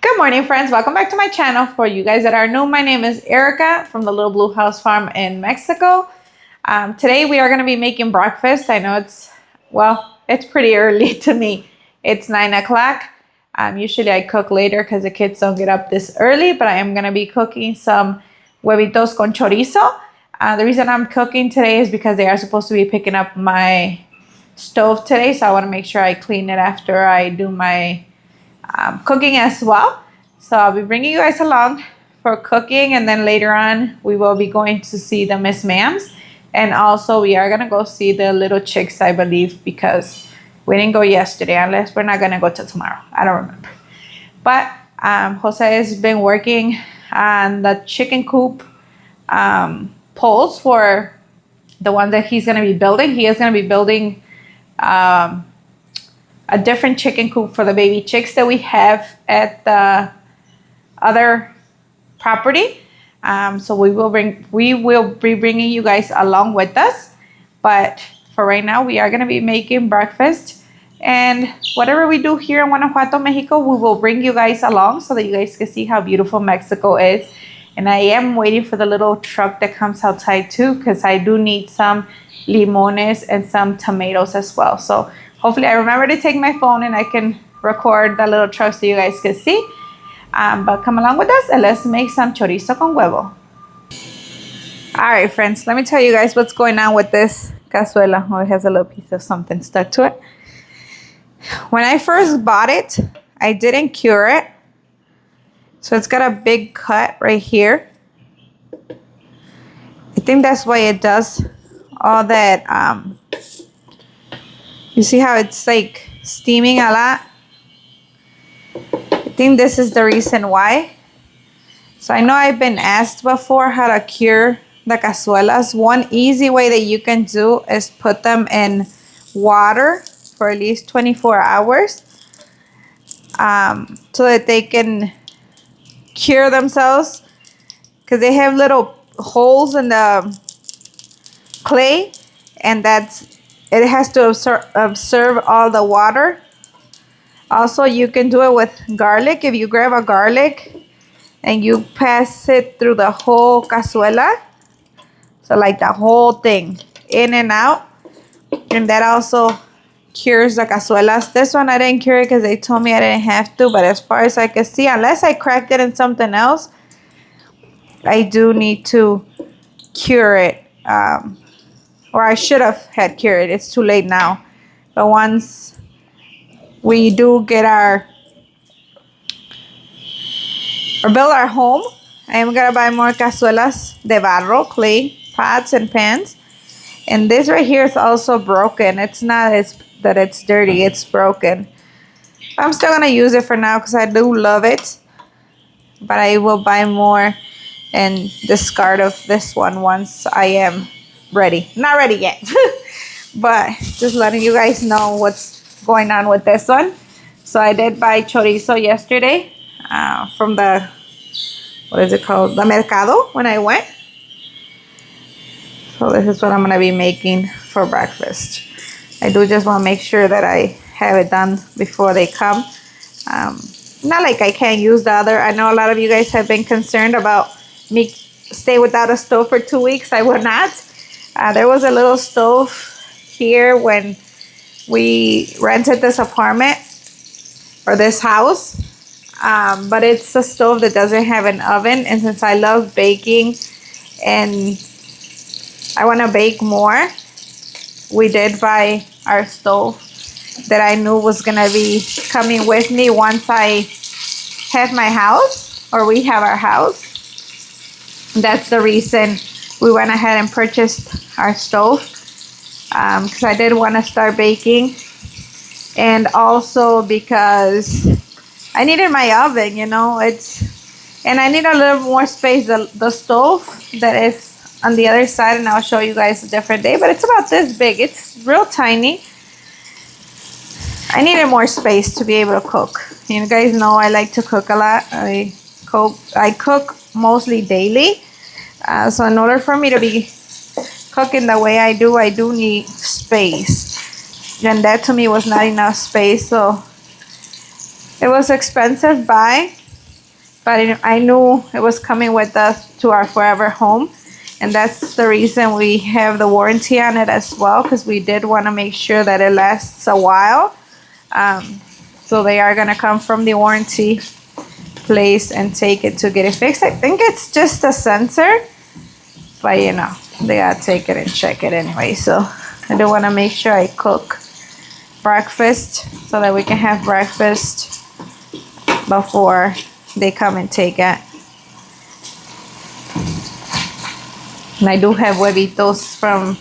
Good morning, friends. Welcome back to my channel. For you guys that are new, my name is Erica from the Little Blue House Farm in Mexico. Today we are going to be making breakfast. I know it's pretty early to me. It's 9 o'clock. Usually I cook later because the kids don't get up this early, but I am going to be cooking some huevitos con chorizo. The reason I'm cooking today is because they are supposed to be picking up my stove today, so I want to make sure I clean it after I do my cooking as well. So I'll be bringing you guys along for cooking, and then later on we will be going to see the Miss Ma'ams, and also we are gonna go see the little chicks, I believe, because we didn't go yesterday, unless we're not gonna go till tomorrow. I don't remember. But Jose has been working on the chicken coop poles for the one that he's gonna be building. He is gonna be building a different chicken coop for the baby chicks that we have at the other property. So we will be bringing you guys along with us. But for right now, we are going to be making breakfast. And whatever we do here in Guanajuato, Mexico, we will bring you guys along so that you guys can see how beautiful Mexico is. And I am waiting for the little truck that comes outside too, because I do need some limones and some tomatoes as well. So hopefully I remember to take my phone and I can record the little truck so you guys can see. But come along with us and let's make some chorizo con huevo. Alright, friends, let me tell you guys what's going on with this cazuela. Oh, it has a little piece of something stuck to it. When I first bought it, I didn't cure it. So it's got a big cut right here. I think that's why it does all that. You see how it's like steaming a lot? I think this is the reason why. So I know I've been asked before how to cure the cazuelas. One easy way that you can do is put them in water for at least 24 hours so that they can cure themselves, because they have little holes in the clay, and it has to absorb all the water. Also, you can do it with garlic. If you grab a garlic and you pass it through the whole cazuela, so like the whole thing, in and out, and that also cures the cazuelas. This one I didn't cure it because they told me I didn't have to, but as far as I can see, unless I cracked it in something else, I do need to cure it. Or I should have had cured it. It's too late now. But once we do get build our home, I am gonna buy more cazuelas de barro, clay pots and pans. And this right here is also broken. It's not that it's dirty, it's broken. I'm still gonna use it for now because I do love it. But I will buy more and discard of this one once I am ready. Not ready yet. But just letting you guys know what's going on with this one. So I did buy chorizo yesterday from the, what is it called? The mercado when I went. So this is what I'm going to be making for breakfast. I do just want to make sure that I have it done before they come. Not like I can't use the other. I know a lot of you guys have been concerned about me stay without a stove for 2 weeks. I would not. There was a little stove here when we rented this apartment or this house, but it's a stove that doesn't have an oven, and since I love baking and I want to bake more, we did buy our stove that I knew was gonna be coming with me once I have my house, or we have our house. That's the reason we went ahead and purchased our stove, because I did want to start baking, and also because I needed my oven, and I need a little more space. The stove that is on the other side, and I'll show you guys a different day, but it's about this big. It's real tiny. I needed more space to be able to cook. You guys know I like to cook a lot. I cook mostly daily. So in order for me to be cooking the way I do need space. And that to me was not enough space. So It was expensive buy, but I knew it was coming with us to our forever home. And that's the reason we have the warranty on it as well, because we did want to make sure that it lasts a while. So they are going to come from the warranty place and take it to get it fixed. I think it's just a sensor, but you know, they gotta take it and check it anyway. So I do want to make sure I cook breakfast so that we can have breakfast before they come and take it. And I do have huevitos from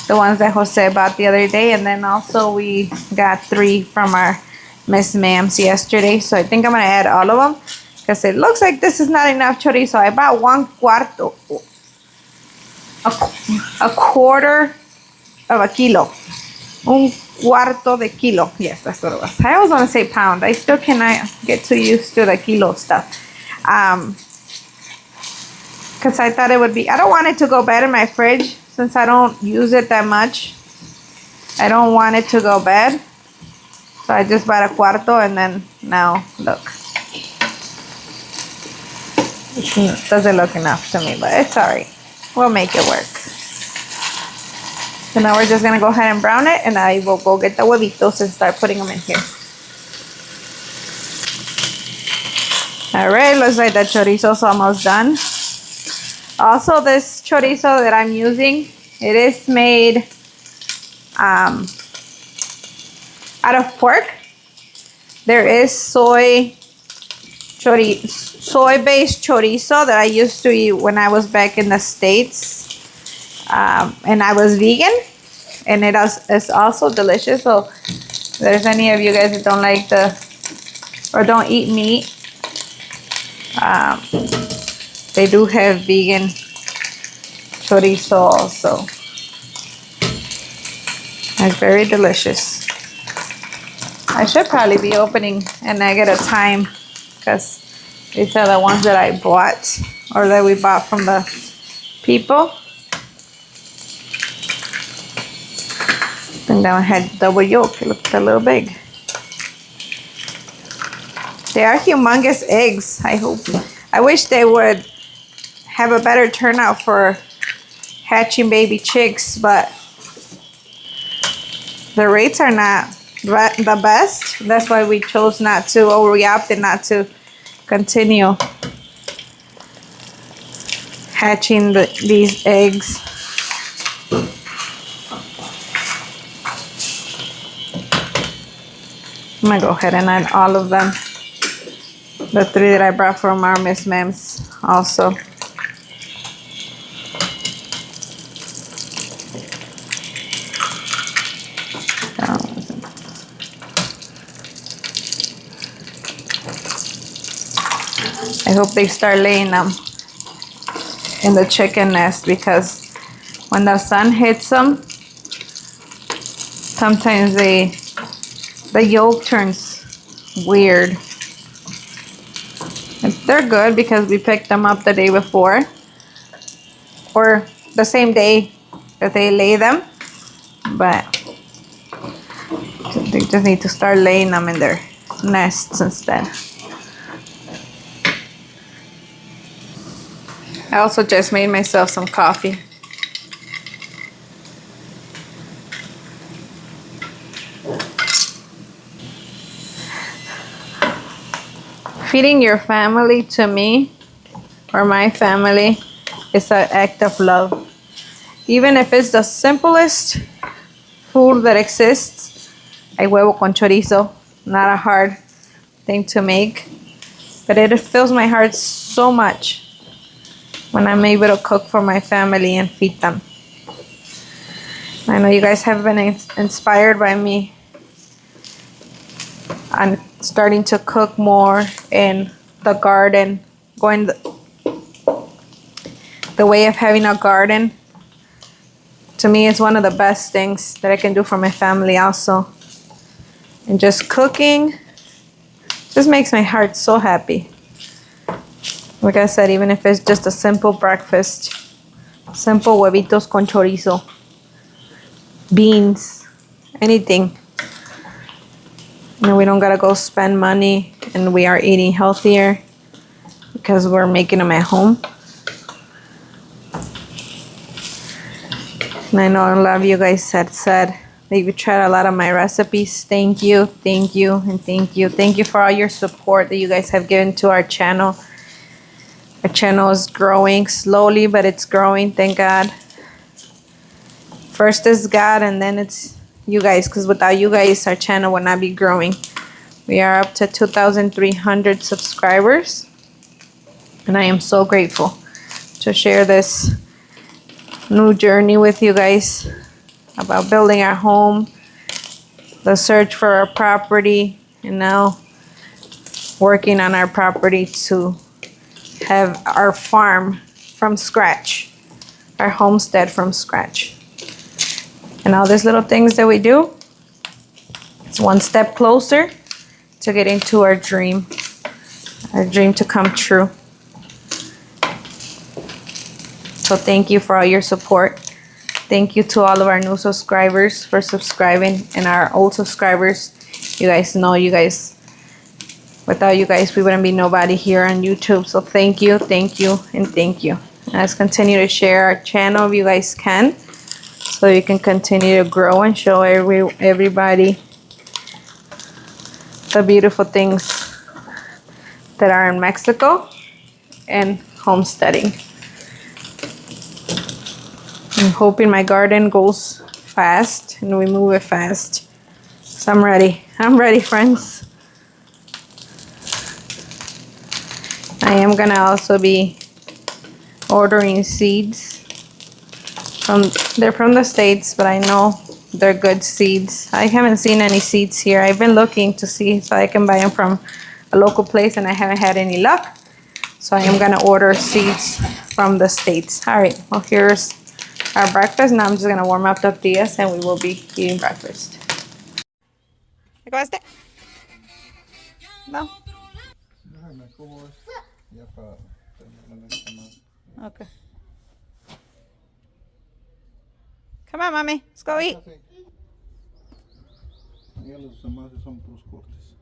the ones that Jose bought the other day, and then also we got 3 from our Miss Ma'ams yesterday. So I think I'm gonna add all of them because it looks like this is not enough chorizo. I bought a quarter of a kilo. Un cuarto de kilo. Yes, that's what it was. I always want to say pound. I still cannot get too used to the kilo stuff. Because I thought it would be, I don't want it to go bad in my fridge since I don't use it that much. I don't want it to go bad. So I just bought a cuarto, and then now look. It doesn't look enough to me, but it's alright. We'll make it work. So now we're just gonna go ahead and brown it, and I will go get the huevitos and start putting them in here. Alright, looks like the chorizo's almost done. Also, this chorizo that I'm using, it is made out of pork. There is soy-based chorizo that I used to eat when I was back in the States, and I was vegan, and it's also delicious. So if there's any of you guys that don't like or don't eat meat, they do have vegan chorizo also. It's very delicious. I should probably be opening a nugget at a time because these are the ones that I bought or that we bought from the people. And then I had double yolk. It looked a little big. They are humongous eggs. I wish they would have a better turnout for hatching baby chicks, but the rates are not the best. That's why we chose not to, or we opted not to continue hatching these eggs. I'm gonna go ahead and add all of them. The 3 that I brought from our Miss Ma'ams also. I hope they start laying them in the chicken nest, because when the sun hits them, sometimes the yolk turns weird. They're good because we picked them up the day before or the same day that they lay them, but they just need to start laying them in their nests instead. I also just made myself some coffee. Feeding your family, to me, or my family, is an act of love. Even if it's the simplest food that exists, a huevo con chorizo, not a hard thing to make, but it fills my heart so much when I'm able to cook for my family and feed them. I know you guys have been inspired by me on starting to cook more in the garden, going the way of having a garden. To me, it's one of the best things that I can do for my family also. And just cooking just makes my heart so happy. Like I said, even if it's just a simple breakfast, simple huevitos con chorizo, beans, anything. And we don't gotta go spend money, and we are eating healthier because we're making them at home. And I know a lot of you guys had said that you tried a lot of my recipes. Thank you, thank you, and thank you. Thank you for all your support that you guys have given to our channel. Our channel is growing slowly, but it's growing, thank God. First is God, and then it's you guys, because without you guys, our channel would not be growing. We are up to 2,300 subscribers, and I am so grateful to share this new journey with you guys about building our home, the search for our property, and now working on our property to have our farm from scratch, our homestead from scratch. And all these little things that we do, it's one step closer to getting to our dream to come true. So thank you for all your support. Thank you to all of our new subscribers for subscribing, and our old subscribers. You guys know, without you guys, we wouldn't be nobody here on YouTube. So thank you, and thank you. And let's continue to share our channel if you guys can, so you can continue to grow and show everybody the beautiful things that are in Mexico and homesteading. I'm hoping my garden goes fast and we move it fast. So I'm ready. I'm ready, friends. I am gonna also be ordering seeds. They're from the States, but I know they're good seeds. I haven't seen any seeds here. I've been looking to see if I can buy them from a local place, and I haven't had any luck. So I am gonna order seeds from the States. All right, well, here's our breakfast. Now I'm just gonna warm up the tortillas and we will be eating breakfast. ¿Acabaste? No. Okay. Come on, mommy. Let's go eat. Los demás son puros cortes.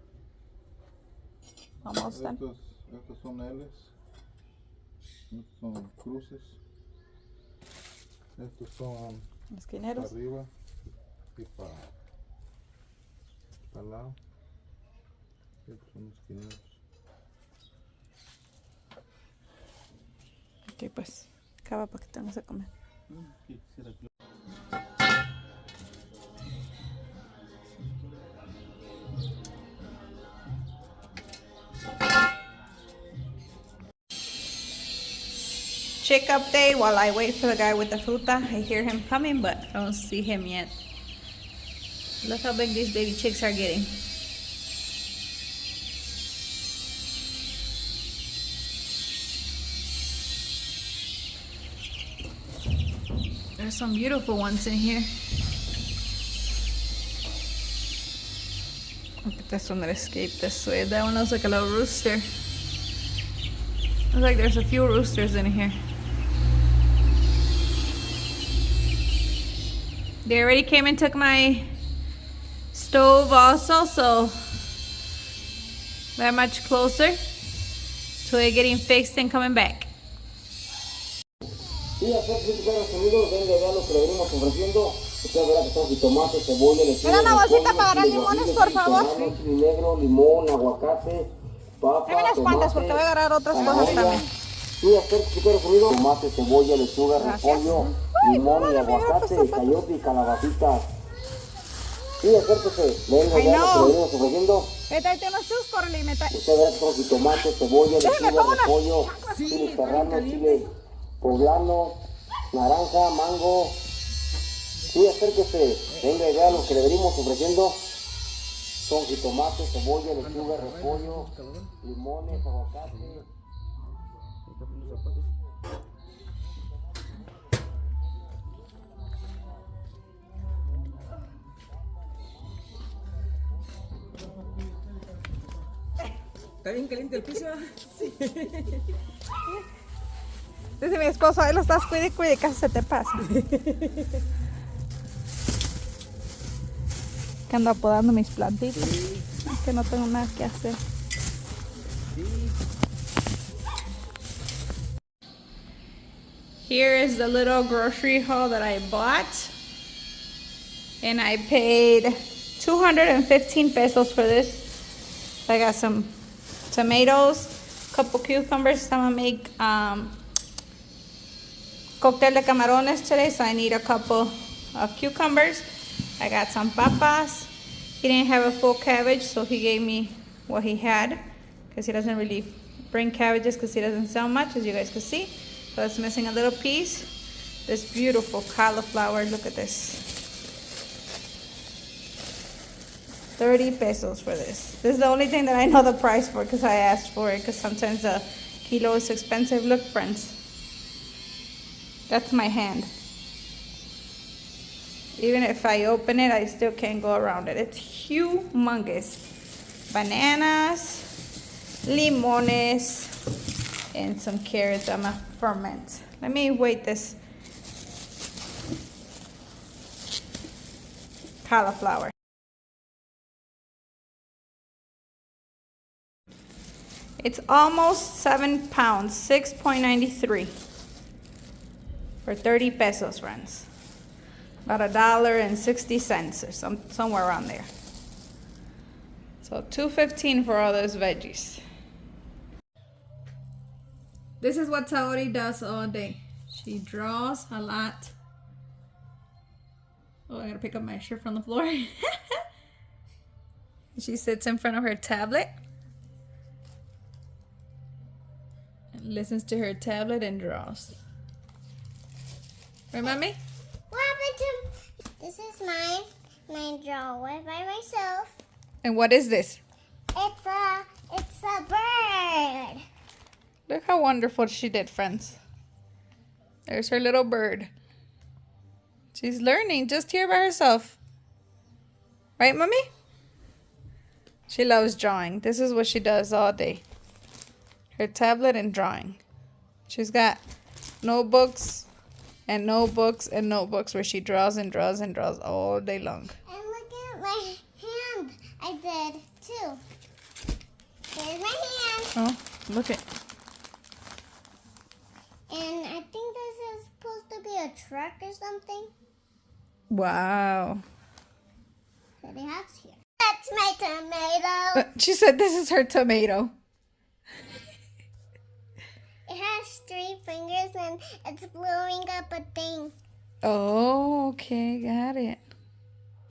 Almost done. Estos son L's. Estos son cruces. Estos son Esquineros. para arriba y para el lado. Estos son esquineros. Ok, pues, acaba para que tengamos a comer. Chick update while I wait for the guy with the fruta. I hear him coming, but I don't see him yet. Look how big these baby chicks are getting. There's some beautiful ones in here. Look at this one that escaped this way. That one looks like a little rooster. Looks like there's a few roosters in here. They already came and took my stove also, so that much closer to it getting fixed and coming back. Sí, hacer críticas sonidos, venga, vean lo que le venimos ofreciendo. Usted verá que son jitomate, cebolla, lechuga, una bolsita para agarrar limones, por favor. Chile negro, limón, aguacate, papa, Dame unas cuantas porque voy a agarrar otras cosas también. Sí, hacer críticas sonidos, tomate, cebolla, lechuga, repollo, limón y aguacate, chayote y calabacitas. Sí, acérquese, venga, vean lo que le venimos ofreciendo. Tráete unos chus, córrele y me trae. Usted verá que son jitomate, cebolla, lechuga, repollo, chile serrano, chile poblano, naranja, mango. Sí, acérquese, venga y vea lo que le venimos ofreciendo. Son jitomate, cebolla, lechuga, repollo, limones, aguacate. ¿Está bien caliente el piso? Sí. Dice mi esposo, ahí lo estás cuide, casi se te pasa. Que ando apodando mis plantitas. Sí. que no tengo nada que hacer. Here is the little grocery haul that I bought. And I paid 215 pesos for this. I got some tomatoes, a couple cucumbers. I'm gonna make cocktail de camarones today, so I need a couple of cucumbers. I got some papas. He didn't have a full cabbage, so he gave me what he had, because he doesn't really bring cabbages because he doesn't sell much, as you guys can see. So it's missing a little piece. This beautiful cauliflower, look at this. 30 pesos for this. This is the only thing that I know the price for because I asked for it, because sometimes a kilo is expensive. Look, friends. That's my hand. Even if I open it, I still can't go around it. It's humongous. Bananas, limones, and some carrots I'm gonna ferment. Let me weigh this cauliflower. It's almost 7 pounds, 6.93 for 30 pesos, friends. About $1.60 or somewhere around there. So $2.15 for all those veggies. This is what Saori does all day. She draws a lot. Oh, I gotta pick up my shirt from the floor. She sits in front of her tablet, listens to her tablet and draws. Right, Mommy? What happened to... This is mine. Mine draw it by myself. And what is this? It's a bird. Look how wonderful she did, friends. There's her little bird. She's learning just here by herself. Right, Mommy? She loves drawing. This is what she does all day. Her tablet and drawing. She's got notebooks and notebooks and notebooks where she draws and draws and draws all day long. And look at my hand. I did too. Here's my hand. Oh, look at. And I think this is supposed to be a truck or something. Wow. That it has here. That's my tomato. She said this is her tomato. It has 3 fingers and it's blowing up a thing. Oh, okay, got it.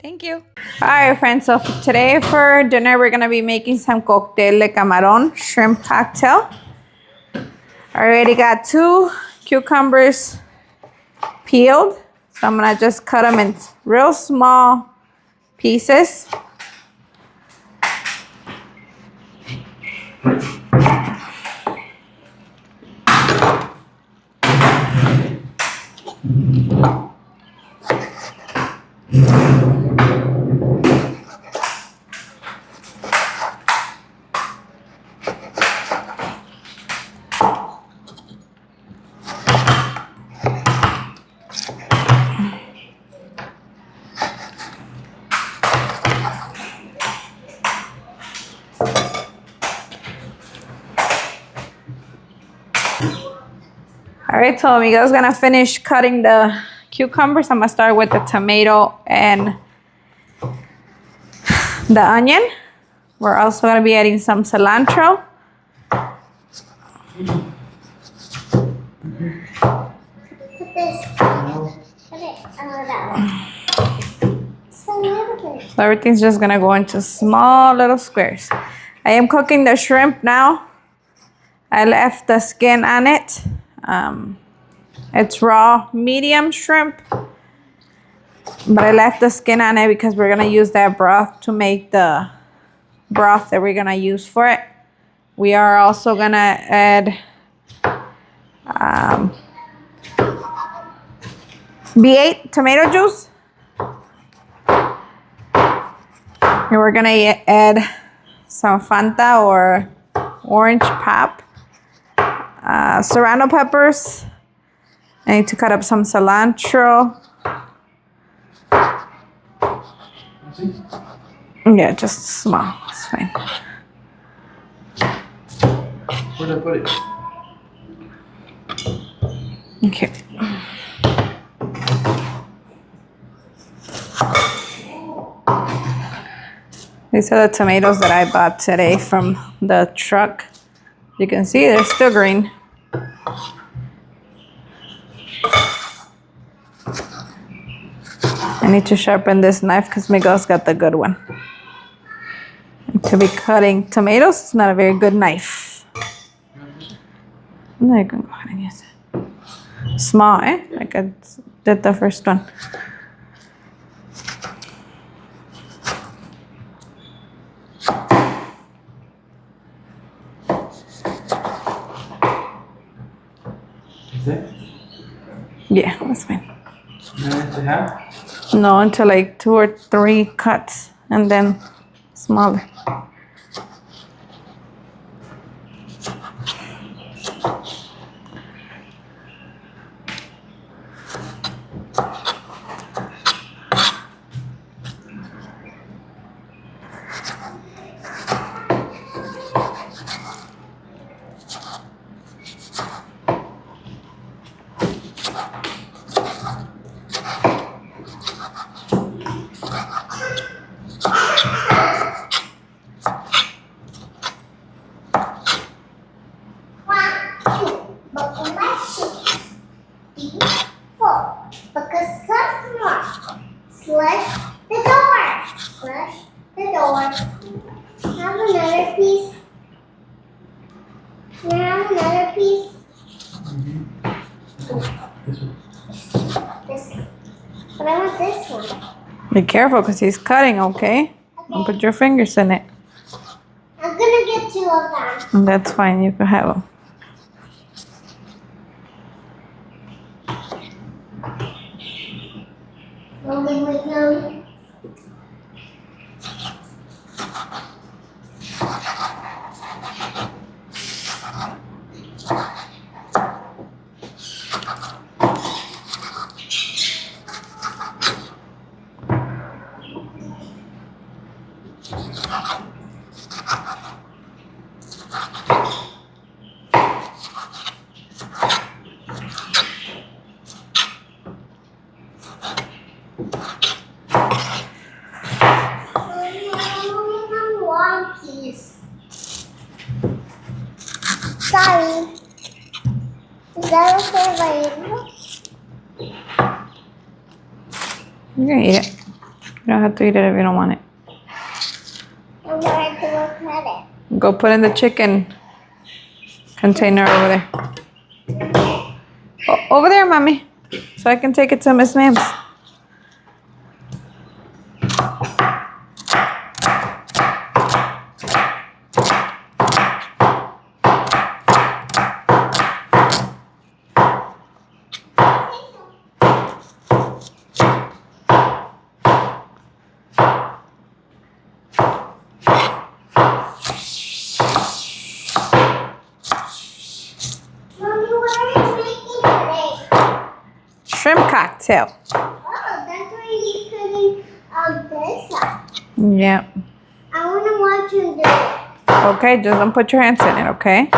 Thank you. All right, friends. So today for dinner, we're gonna be making some cocktail de camarón shrimp cocktail. I already got 2 cucumbers peeled, so I'm gonna just cut them in real small pieces. All right, so Miguel's gonna finish cutting the cucumbers. I'm gonna start with the tomato and the onion. We're also gonna be adding some cilantro. Put this. Put it So everything's just gonna go into small little squares. I am cooking the shrimp now. I left the skin on it. It's raw medium shrimp, but I left the skin on it because we're gonna use that broth to make the broth that we're gonna use for it. We are also gonna add V8 tomato juice, and we're gonna add some Fanta or orange pop, serrano peppers. I need to cut up some cilantro. Yeah, just small. It's fine. Where'd I put it? Okay. These are the tomatoes that I bought today from the truck. You can see they're still green. I need to sharpen this knife because Miguel's got the good one. To be cutting tomatoes, it's not a very good knife. No, you can go ahead and use it. Small, eh? Like I did the first one. Is it? Yeah, that's fine. To have? No, until like 2 or 3 cuts and then smaller. But I want this one. Be careful because he's cutting, okay? Don't put your fingers in it. I'm gonna get 2 of them. That's fine, you can have them. Rolling with them. One piece. Sorry. Is that okay if I eat it? You can eat it. You don't have to eat it if you don't want it. I'm going to go cut it. Go put in the chicken container over there. Over there, Mommy. So I can take it to Miss Mams. Mommy, what are you making today? Shrimp cocktail. Oh, that's why he's putting this up. Yeah. I want to watch him do it. Okay, just don't put your hands in it, okay?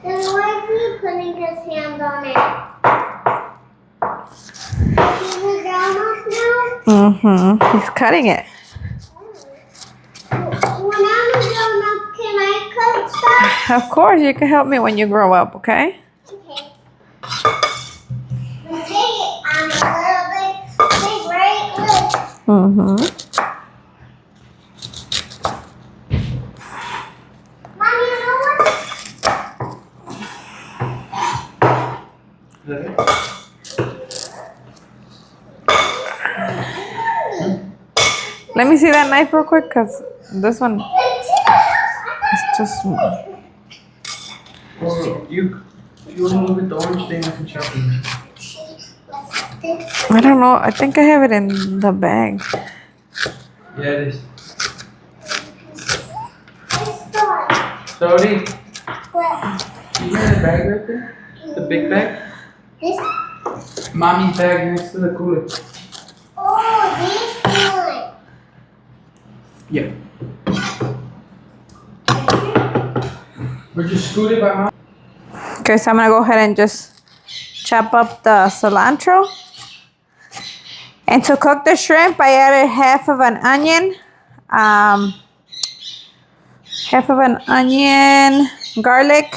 Then why is he putting his hands on it? He's a grown-up now? Mm-hmm. He's cutting it. When I'm a grown-up, can I cut stuff? Of course, you can help me when you grow up, okay? Okay. But I'm a little bit big, right? Look. Mm-hmm. Mommy, you know what? Is that it? Let me see that knife real quick, because this one is too small. Well, you want to look at the orange thing, I can sharpen it. I don't know. I think I have it in the bag. Yeah, it is. This one. Sorry, What? you got a bag right there? The big bag? This? Mommy's bag next to the cooler. Oh, this one. Yeah. We're just scooted by mom. Okay, so I'm gonna go ahead and just chop up the cilantro. And to cook the shrimp, I added half of an onion, garlic,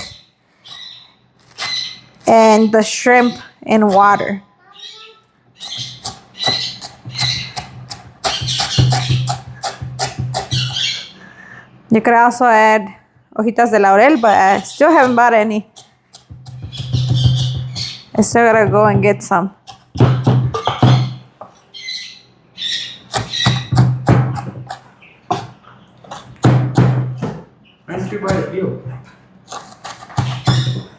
and the shrimp in water. You could also add hojitas de laurel, but I still haven't bought any. I still gotta go and get some. Why don't you buy the peel?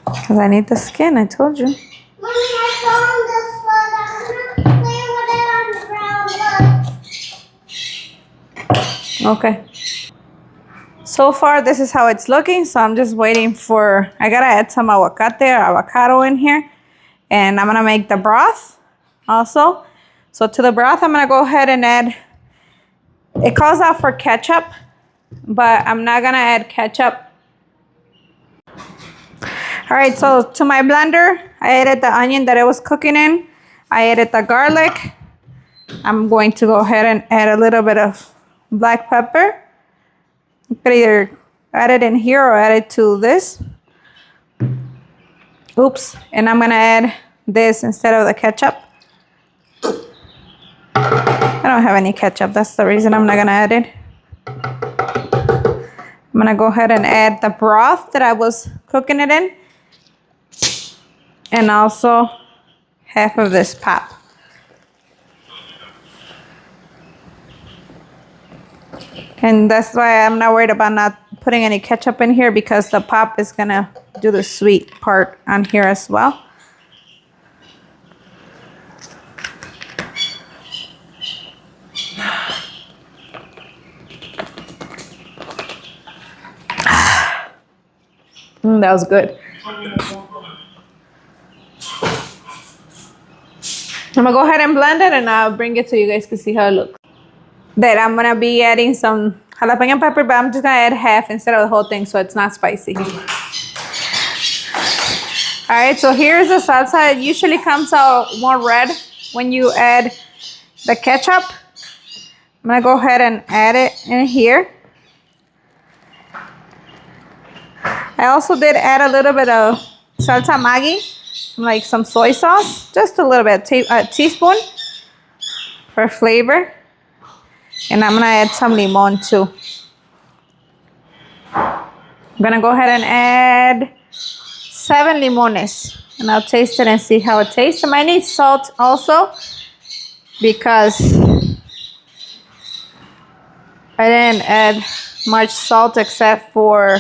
Because I need the skin, I told you. Mommy, I found this one. I'm gonna play with it on the ground. Look. Okay. So far, this is how it's looking. So I'm just waiting for, I gotta add some aguacate or avocado in here. And I'm gonna make the broth also. So to the broth, I'm gonna go ahead and add, it calls out for ketchup, but I'm not gonna add ketchup. All right, so to my blender, I added the onion that I was cooking in. I added the garlic. I'm going to go ahead and add a little bit of black pepper. You could either add it in here or add it to this. Oops, and I'm gonna add this instead of the ketchup. I don't have any ketchup, that's the reason I'm not gonna add it. I'm gonna go ahead and add the broth that I was cooking it in. And also half of this pop. And that's why I'm not worried about not putting any ketchup in here, because the pop is gonna do the sweet part on here as well. That was good. I'm gonna go ahead and blend it and I'll bring it so you guys can see how it looks. Then I'm gonna be adding some jalapeno pepper, but I'm just gonna add half instead of the whole thing so it's not spicy. Alright, so here's the salsa. It usually comes out more red when you add the ketchup. I'm gonna go ahead and add it in here. I also did add a little bit of salsa Maggi, like some soy sauce, just a little bit, a teaspoon for flavor. And I'm gonna add some limon too. I'm gonna go ahead and add 7 limones and I'll taste it and see how it tastes. I might need salt also because I didn't add much salt except for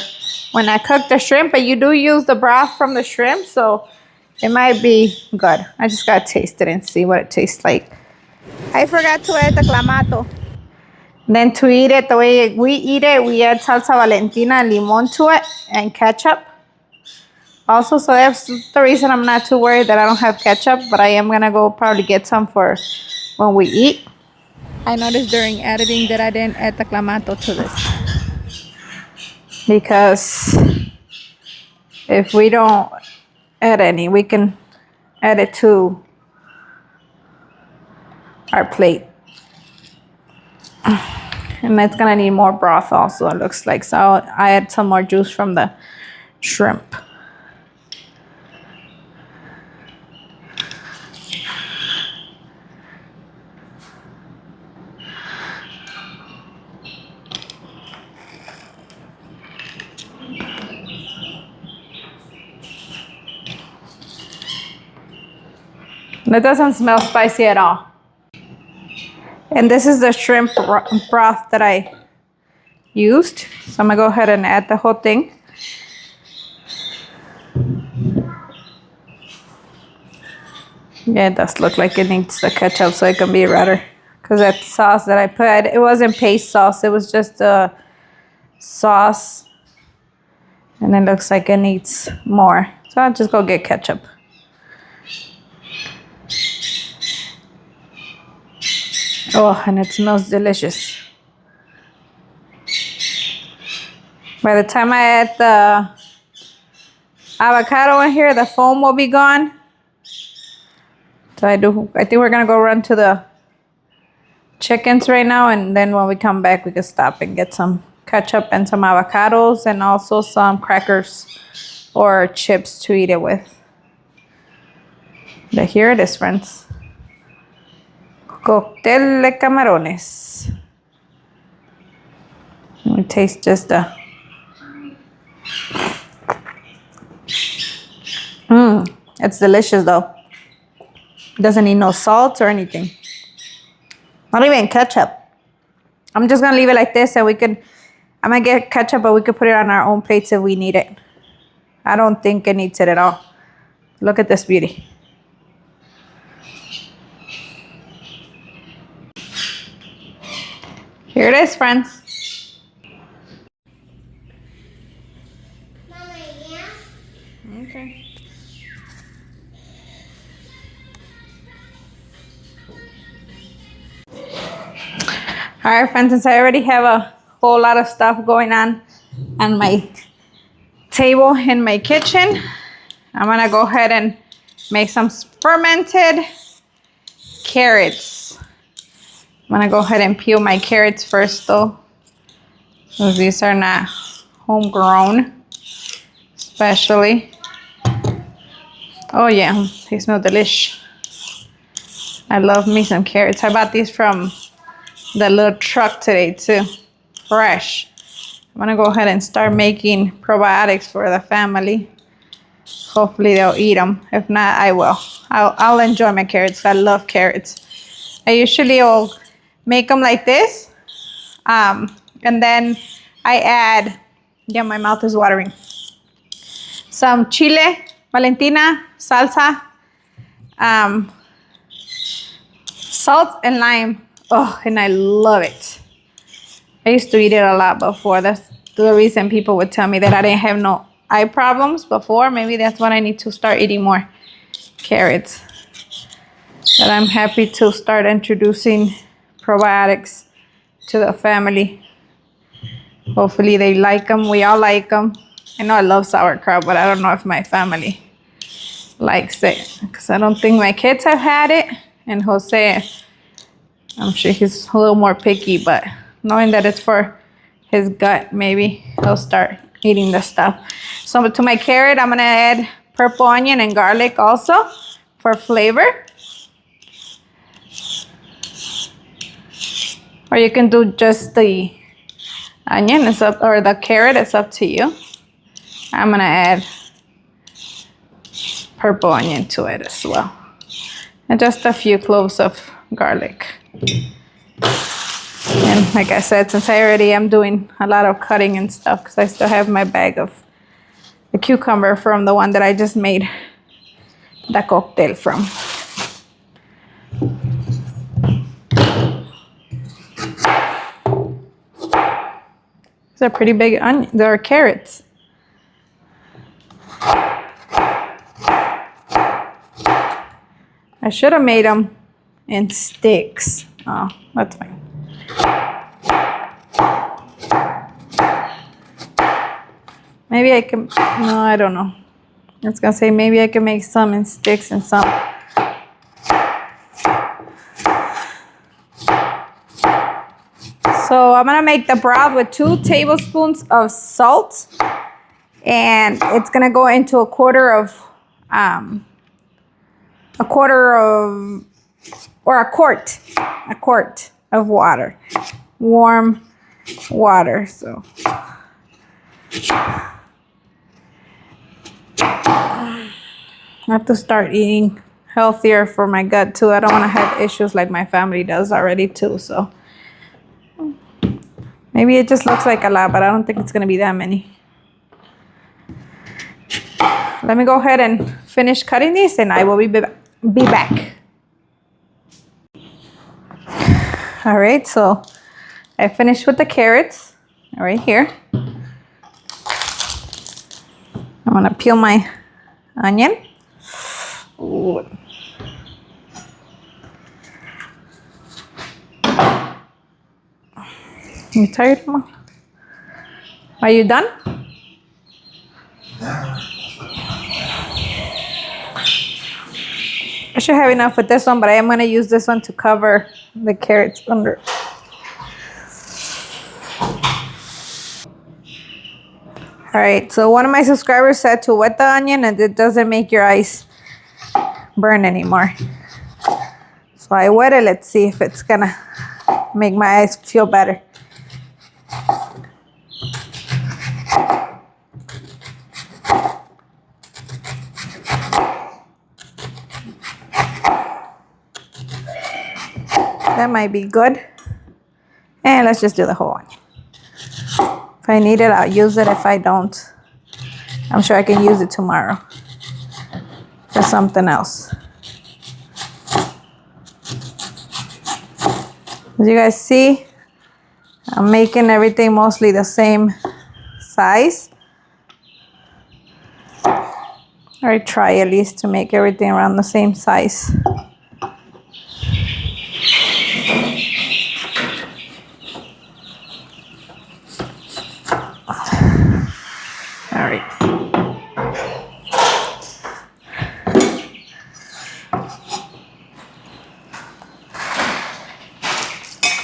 when I cooked the shrimp, but you do use the broth from the shrimp, so it might be good. I just gotta taste it and see what it tastes like. I forgot to add the clamato. Then to eat it the way we eat it, we add salsa valentina and limon to it and ketchup. Also, so that's the reason I'm not too worried that I don't have ketchup, but I am gonna go probably get some for when we eat. I noticed during editing that I didn't add the clamato to this. Because if we don't add any, we can add it to our plate. And it's gonna need more broth also, it looks like. So I add some more juice from the shrimp. That doesn't smell spicy at all. And this is the shrimp broth that I used. So I'm gonna go ahead and add the whole thing. Yeah, it does look like it needs the ketchup so it can be redder. Because that sauce that I put, it wasn't paste sauce. It was just a sauce And it looks like it needs more. So I'll just go get ketchup. Oh, and it smells delicious. By the time I add the avocado in here, the foam will be gone. So I think we're gonna go run to the chickens right now, and then when we come back, we can stop and get some ketchup and some avocados and also some crackers or chips to eat it with. But here it is, friends. Cóctel de camarones. Let me taste just the... It's delicious though. Doesn't need no salt or anything. Not even ketchup. I'm just gonna leave it like this, and I'm gonna get ketchup, but we could put it on our own plates if we need it. I don't think it needs it at all. Look at this beauty. Here it is, friends. Mama, yeah? Okay. All right, friends, since I already have a whole lot of stuff going on my table in my kitchen, I'm gonna go ahead and make some fermented carrots. I'm gonna go ahead and peel my carrots first though, because these are not homegrown, especially. Oh yeah, they smell delish. I love me some carrots. I bought these from the little truck today too, fresh. I'm gonna go ahead and start making probiotics for the family. Hopefully they'll eat them. If not, I will. I'll enjoy my carrots. I love carrots. I usually will make them like this, and then I add, yeah, my mouth is watering, some chile, Valentina, salsa, salt and lime. Oh, and I love it. I used to eat it a lot before. That's the reason people would tell me that I didn't have no eye problems before. Maybe that's what I need to start eating more carrots. But I'm happy to start introducing probiotics to the family. Hopefully they like them. We all like them. I know I love sauerkraut, but I don't know if my family likes it, because I don't think my kids have had it. And Jose, I'm sure he's a little more picky, but knowing that it's for his gut, maybe he'll start eating the stuff. So to my carrot, I'm gonna add purple onion and garlic also for flavor. Or you can do just the onion, it's up, or the carrot, it's up to you. I'm gonna add purple onion to it as well. And just a few cloves of garlic. And like I said, since I already am doing a lot of cutting and stuff, because I still have my bag of the cucumber from the one that I just made the cocktail from. These are pretty big onions. They are carrots. I should have made them in sticks. Oh, that's fine. Maybe I can, no, I don't know. I was gonna say maybe I can make some in sticks and some. So I'm gonna make the broth with 2 tablespoons of salt, and it's gonna go into a quart of water, warm water. So I have to start eating healthier for my gut too. I don't want to have issues like my family does already too. So maybe it just looks like a lot, but I don't think it's gonna be that many. Let me go ahead and finish cutting these, and I will be back. All right, so I finished with the carrots right here. gonna peel my onion. Ooh. You tired, Mom? Are you done? I should have enough with this one, but I am going to use this one to cover the carrots under. All right, so one of my subscribers said to wet the onion and it doesn't make your eyes burn anymore. So I wet it. Let's see if it's going to make my eyes feel better. That might be good. And let's just do the whole onion. If I need it, I'll use it. If I don't, I'm sure I can use it tomorrow for something else. As you guys see, I'm making everything mostly the same size. Or I try at least to make everything around the same size.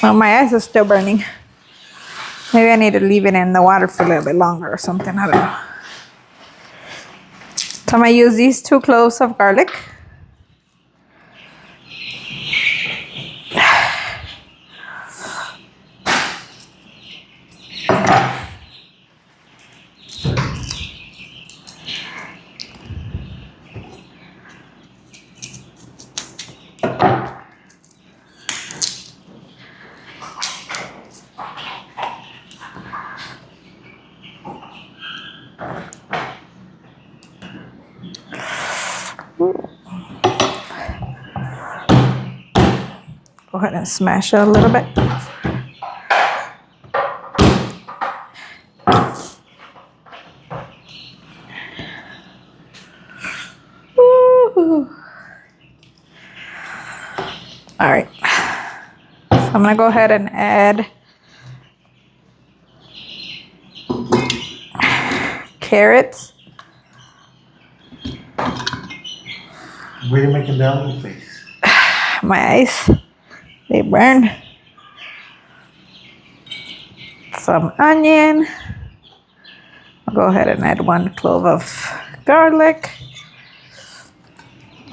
Well, my eyes are still burning. Maybe I need to leave it in the water for a little bit longer or something. I don't know. So I'm going to use these 2 cloves of garlic. Go ahead and smash it a little bit. Woo-hoo. All right. So I'm gonna go ahead and add carrots. What are you making down your face? My eyes, they burn. Some onion. I'll go ahead and add 1 clove of garlic.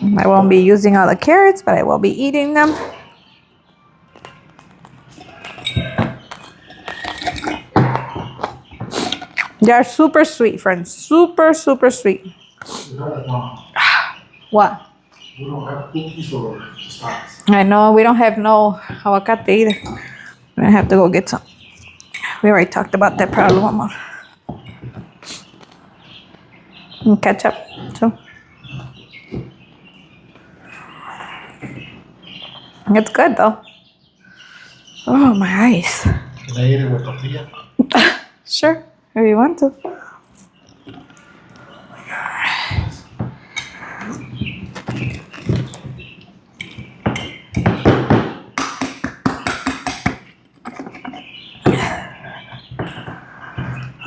I won't be using all the carrots, but I will be eating them. They're super sweet, friends. Super, super sweet. What? We don't have cookies or stars. I know we don't have no aguacate either. We're gonna have to go get some. We already talked about that problem, Mama. And ketchup too. It's good though. Oh, my eyes. Can I eat it with tortilla? Sure, if you want to.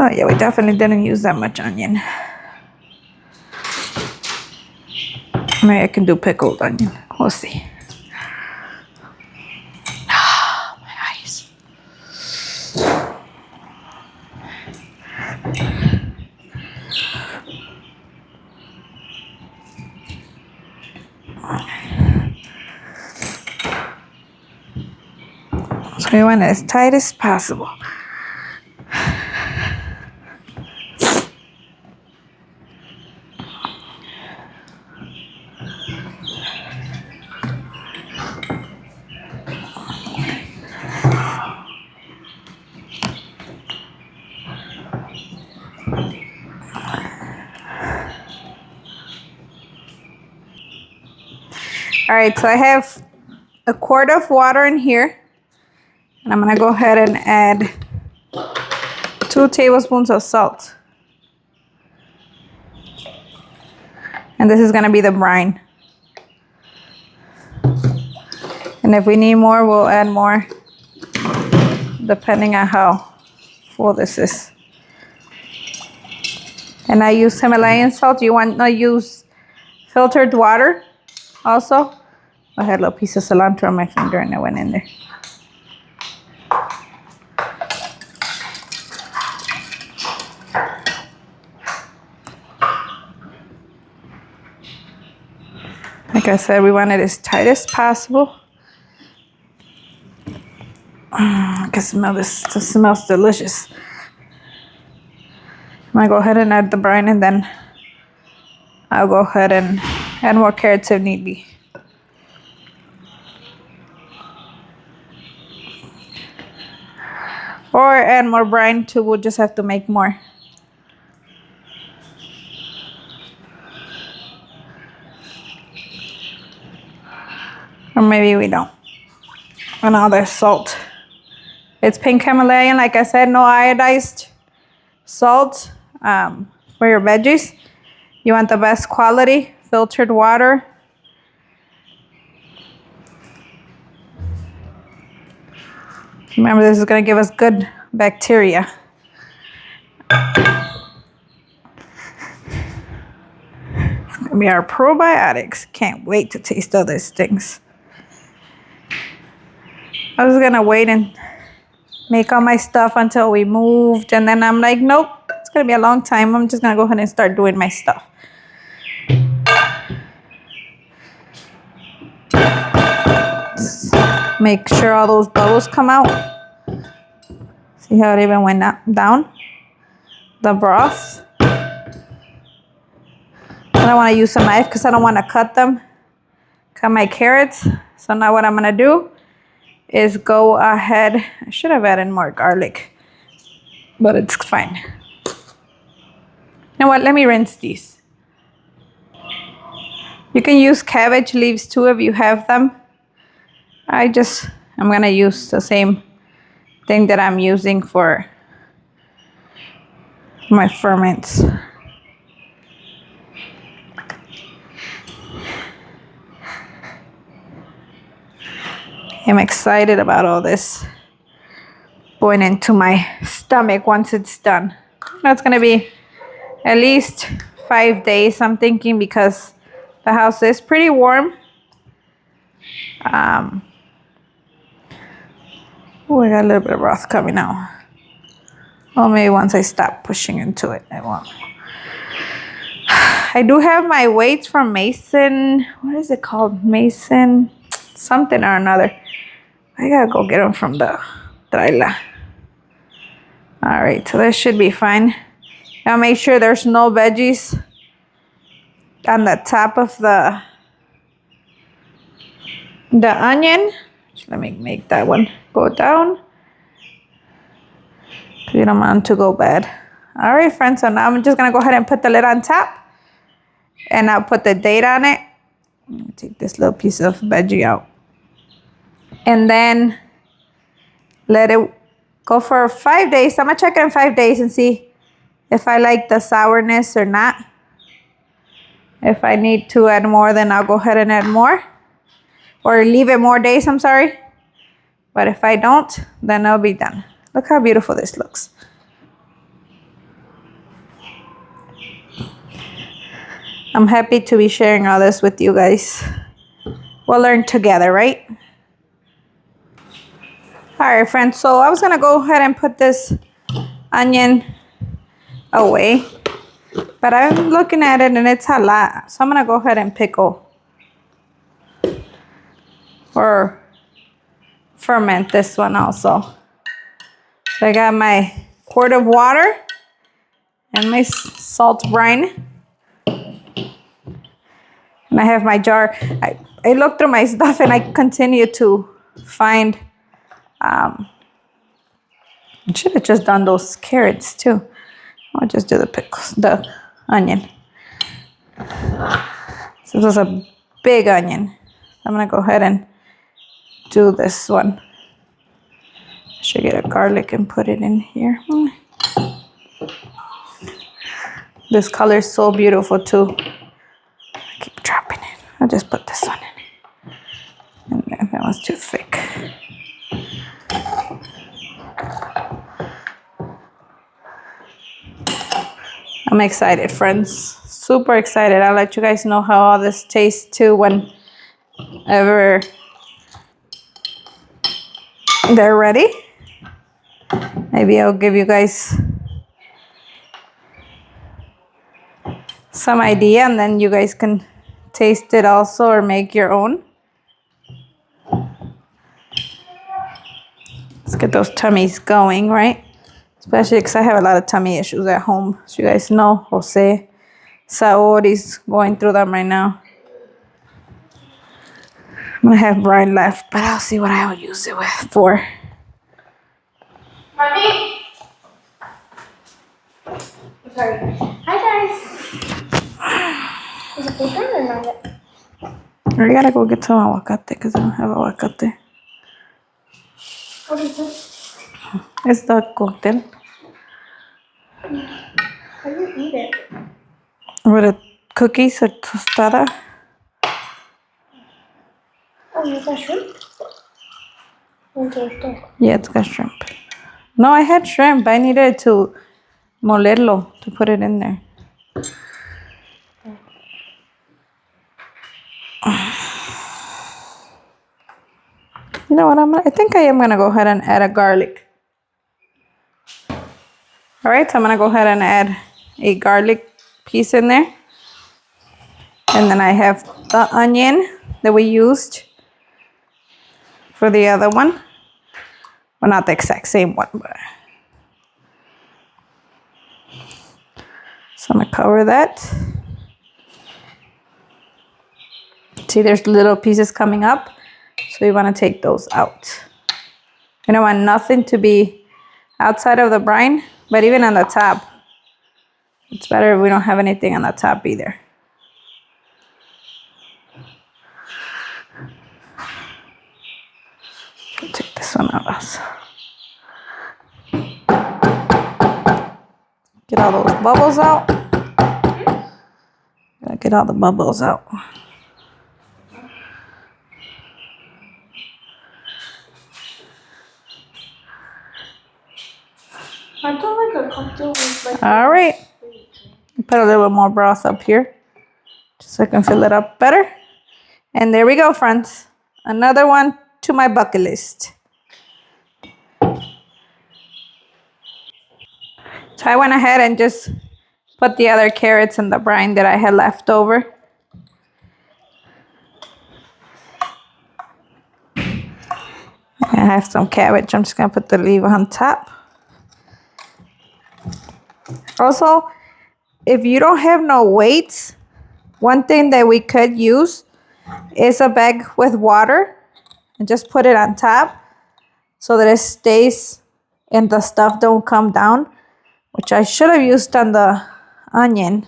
Oh yeah, we definitely didn't use that much onion. Maybe I can do pickled onion. We'll see. Ah, my eyes. So we want it as tight as possible. All right, so I have a quart of water in here, and I'm gonna go ahead and add 2 tablespoons of salt. And this is gonna be the brine. And if we need more, we'll add more, depending on how full this is. And I use Himalayan salt. You want to use filtered water also? I had a little piece of cilantro on my finger and it went in there. Like I said, we want it as tight as possible. I can smell this. This smells delicious. I'm gonna go ahead and add the brine, and then I'll go ahead and add more carrots if need be. Or add more brine too. We'll just have to make more. Or maybe we don't. And now there's salt. It's pink Himalayan, like I said, no iodized salt for your veggies. You want the best quality, filtered water. Remember, this is going to give us good bacteria. It's going to be our probiotics. Can't wait to taste all these things. I was gonna wait and make all my stuff until we moved, and then I'm like, nope, it's gonna be a long time. I'm just gonna go ahead and start doing my stuff. Just make sure all those bubbles come out. See how it even went down? The broth. I don't want to use a knife because I don't want to cut my carrots. So now what I'm gonna do is go ahead. I should have added more garlic, but it's fine. You know what? Let me rinse these. You can use cabbage leaves too if you have them. I'm gonna use the same thing that I'm using for my ferments. I'm excited about all this going into my stomach once it's done. That's gonna be at least 5 days, I'm thinking, because the house is pretty warm. Oh, I got a little bit of broth coming out. Well, maybe once I stop pushing into it, I won't. I do have my weights from Mason. What is it called? Mason something or another. I gotta go get them from the trailer. All right, so that should be fine. Now make sure there's no veggies on the top of the onion. Let me make that one go down. You don't want to go bad. All right, friends, so now I'm just gonna go ahead and put the lid on top, and I'll put the date on it. I'm gonna take this little piece of veggie out. And then let it go for 5 days. I'm gonna check it in 5 days and see if I like the sourness or not. If I need to add more, then I'll go ahead and add more. Or leave it more days, I'm sorry. But if I don't, then I'll be done. Look how beautiful this looks. I'm happy to be sharing all this with you guys. We'll learn together, right? All right, friends, so I was gonna go ahead and put this onion away, but I'm looking at it and it's a lot. So I'm gonna go ahead and pickle or ferment this one also. So I got my quart of water and my salt brine. And I have my jar. I looked through my stuff and I continue to find, I should have just done those carrots too. I'll just do the pickles, the onion. So this is a big onion. I'm gonna go ahead and do this one. I should get a garlic and put it in here. This color is so beautiful too. dropping it. I'll just put this one in. And then that was too thick. I'm excited, friends. Super excited. I'll let you guys know how all this tastes too whenever they're ready. Maybe I'll give you guys some idea and then you guys can taste it also or make your own. Let's get those tummies going, right? Especially because I have a lot of tummy issues at home. As you guys know, Jose Saori's going through them right now. I'm gonna have brine left, but I'll see what I'll use it for. Mommy. Sorry. Hi guys. Is it open or not yet? We gotta go get some aguacate because I don't have aguacate. What is this? It's the cocktail. How do you eat it? With the cookies or tostada. Oh, you got shrimp? Okay. Yeah, it's got shrimp. No, I had shrimp. I needed to molerlo to put it in there. You know what? I think I am gonna go ahead and add a garlic. All right, so I'm gonna go ahead and add a garlic piece in there. And then I have the onion that we used for the other one. Well, not the exact same one, but. So I'm gonna cover that. See, there's little pieces coming up. So you wanna take those out. You don't want nothing to be outside of the brine, but even on the top. It's better if we don't have anything on the top either. Take this one out also. Get all those bubbles out. Gotta get all the bubbles out. I don't like a cocktail with like. All right. Put a little bit more broth up here, just so I can fill it up better. And there we go, friends. Another one to my bucket list. So I went ahead and just put the other carrots in the brine that I had left over. I have some cabbage. I'm just gonna put the leaf on top. Also, if you don't have no weights, one thing that we could use is a bag with water and just put it on top so that it stays and the stuff don't come down, which I should have used on the onion.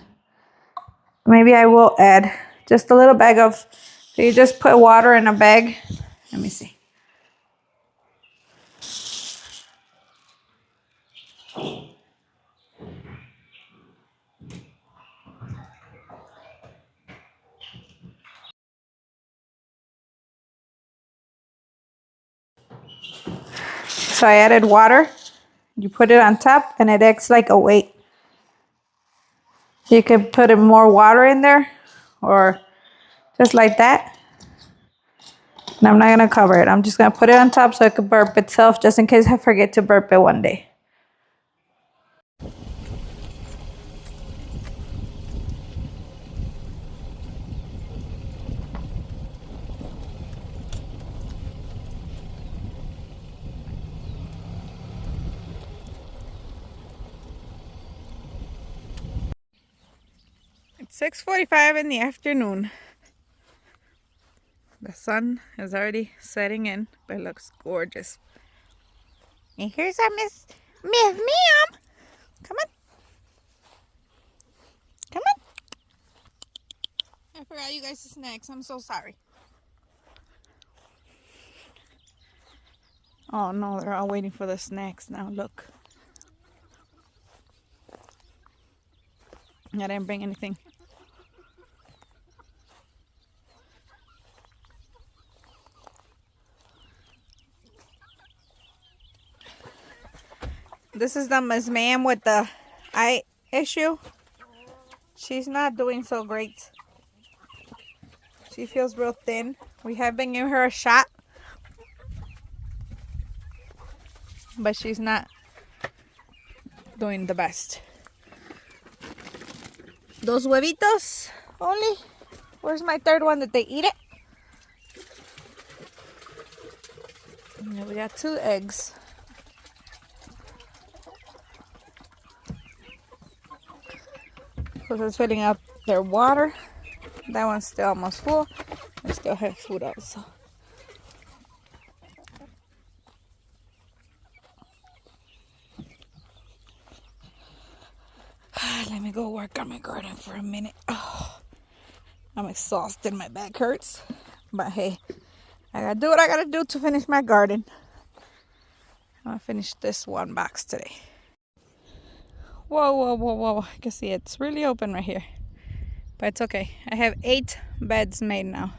Maybe I will add just a little bag of, so you just put water in a bag. Let me see. So I added water. You put it on top and it acts like a weight. You can put more water in there or just like that. And I'm not gonna cover it. I'm just gonna put it on top so it can burp itself just in case I forget to burp it one day. It's 6:45 in the afternoon. The sun is already setting in, but it looks gorgeous. And here's our Miss Ma'am. Come on. Come on. I forgot you guys' snacks. I'm so sorry. Oh no, they're all waiting for the snacks now. Look. I didn't bring anything. This is the Miss Ma'am with the eye issue. She's not doing so great. She feels real thin. We have been giving her a shot, but she's not doing the best. Those huevitos only. Where's my third one? Did they eat it? Yeah, we got 2 eggs. Because it's filling up their water. That one's still almost full. They still have food also. Let me go work on my garden for a minute. Oh, I'm exhausted. My back hurts. But hey, I gotta do what I gotta do to finish my garden. I'm gonna finish this one box today. Whoa, whoa, whoa, whoa. I can see it's really open right here. But it's okay. I have 8 beds made now.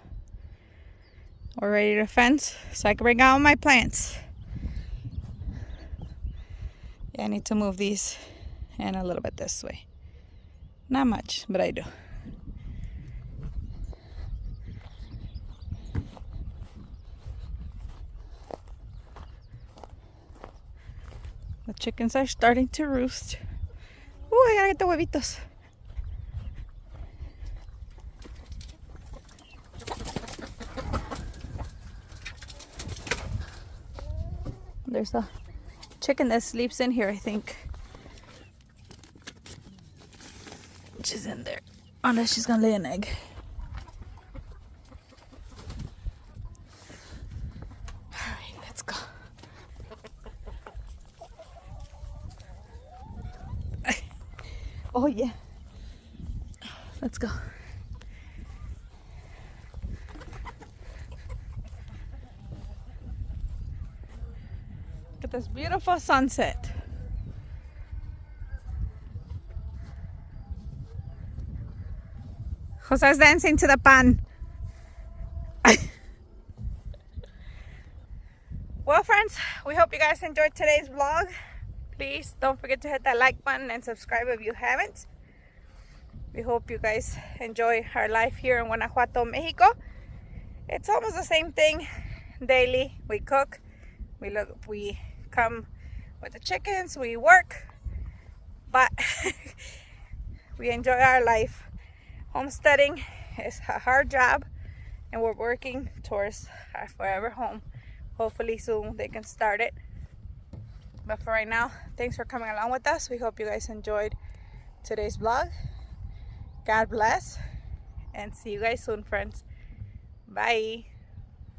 We're ready to fence so I can bring out my plants. Yeah, I need to move these and a little bit this way. Not much, but I do. The chickens are starting to roost. Ooh, I gotta get the huevitos. There's a chicken that sleeps in here, I think. She's in there. Unless she's gonna lay an egg. Alright, let's go. Oh yeah. Let's go. Look at this beautiful sunset. Jose's dancing to the pan. Well, friends, we hope you guys enjoyed today's vlog. Please don't forget to hit that like button and subscribe if you haven't. We hope you guys enjoy our life here in Guanajuato, Mexico. It's almost the same thing daily. We cook, we come with the chickens, we work, but we enjoy our life. Homesteading is a hard job, and we're working towards our forever home. Hopefully soon they can start it. But for right now, thanks for coming along with us. We hope you guys enjoyed today's vlog. God bless, and see you guys soon, friends. Bye.